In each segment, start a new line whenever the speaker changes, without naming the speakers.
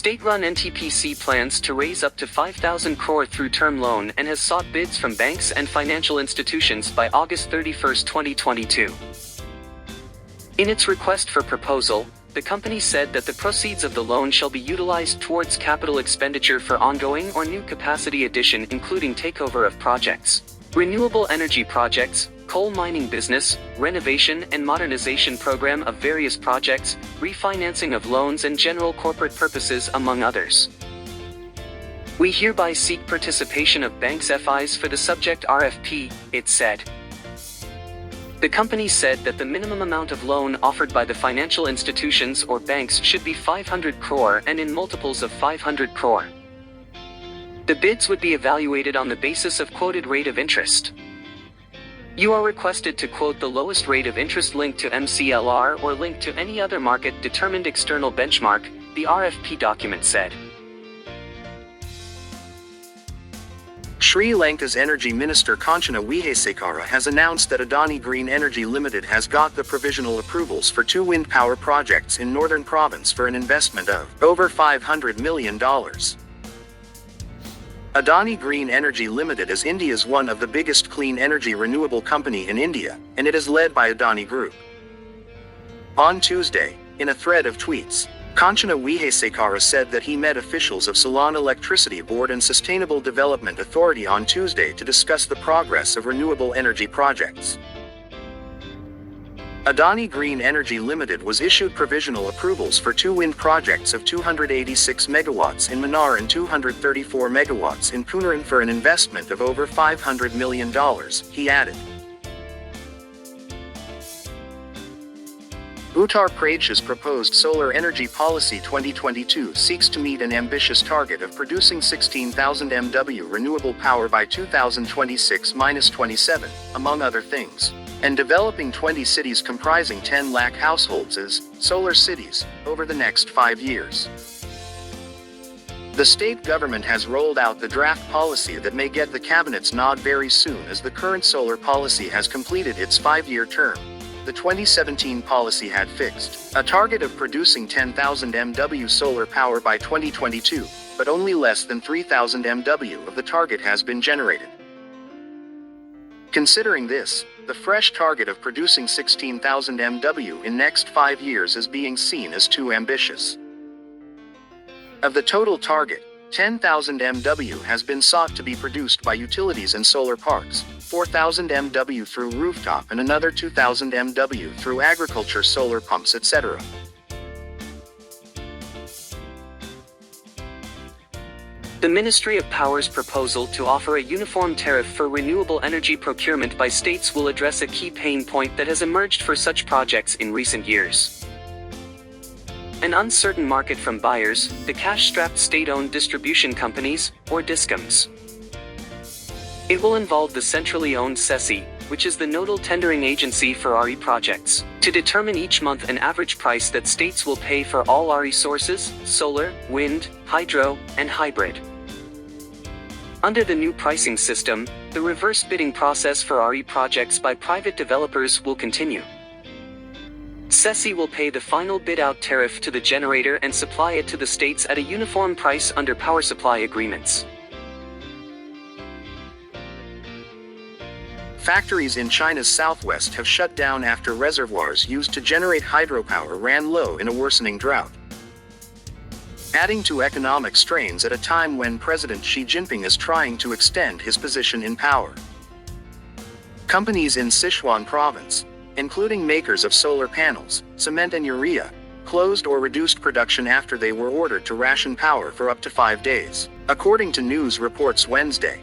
State-run NTPC plans to raise up to 5,000 crore through term loan and has sought bids from banks and financial institutions by August 31, 2022. In its request for proposal, the company said that the proceeds of the loan shall be utilized towards capital expenditure for ongoing or new capacity addition, including takeover of projects, renewable energy projects, coal mining business, renovation and modernization program of various projects, refinancing of loans and general corporate purposes, among others. We hereby seek participation of banks FIs for the subject RFP, it said. The company said that the minimum amount of loan offered by the financial institutions or banks should be 500 crore and in multiples of 500 crore. The bids would be evaluated on the basis of quoted rate of interest. You are requested to quote the lowest rate of interest linked to MCLR or linked to any other market-determined external benchmark, the RFP document said.
Sri Lanka's Energy Minister Kanchana Wijesekara has announced that Adani Green Energy Limited has got the provisional approvals for 2 wind power projects in Northern Province for an investment of over $500 million. Adani Green Energy Limited is India's one of the biggest clean energy renewable company in India, and it is led by Adani Group. On Tuesday, in a thread of tweets, Kanchana Wijesekara said that he met officials of Ceylon Electricity Board and Sustainable Development Authority on Tuesday to discuss the progress of renewable energy projects. Adani Green Energy Limited was issued provisional approvals for 2 wind projects of 286 megawatts in Mannar and 234 megawatts in Punaran for an investment of over $500 million, he added. Uttar Pradesh's proposed Solar Energy Policy 2022 seeks to meet an ambitious target of producing 16,000 MW renewable power by 2026-27, among other things, and developing 20 cities comprising 10 lakh households as solar cities over the next 5 years. The state government has rolled out the draft policy that may get the cabinet's nod very soon, as the current solar policy has completed its 5-year term. The 2017 policy had fixed a target of producing 10,000 MW solar power by 2022, but only less than 3,000 MW of the target has been generated. Considering this, the fresh target of producing 16,000 MW in next 5 years is being seen as too ambitious. Of the total target, 10,000 MW has been sought to be produced by utilities and solar parks, 4,000 MW through rooftop and another 2,000 MW through agriculture solar pumps, etc.
The Ministry of Power's proposal to offer a uniform tariff for renewable energy procurement by states will address a key pain point that has emerged for such projects in recent years. An uncertain market from buyers, the cash-strapped state-owned distribution companies, or DISCOMs. It will involve the centrally owned SECI, which is the nodal tendering agency for RE projects, to determine each month an average price that states will pay for all RE sources, solar, wind, hydro, and hybrid. Under the new pricing system, the reverse bidding process for RE projects by private developers will continue. SECI will pay the final bid-out tariff to the generator and supply it to the states at a uniform price under power supply agreements.
Factories in China's southwest have shut down after reservoirs used to generate hydropower ran low in a worsening drought, adding to economic strains at a time when President Xi Jinping is trying to extend his position in power. Companies in Sichuan province, including makers of solar panels, cement and urea, closed or reduced production after they were ordered to ration power for up to 5 days, according to news reports Wednesday.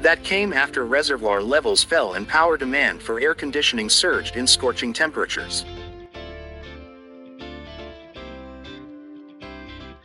That came after reservoir levels fell and power demand for air conditioning surged in scorching temperatures.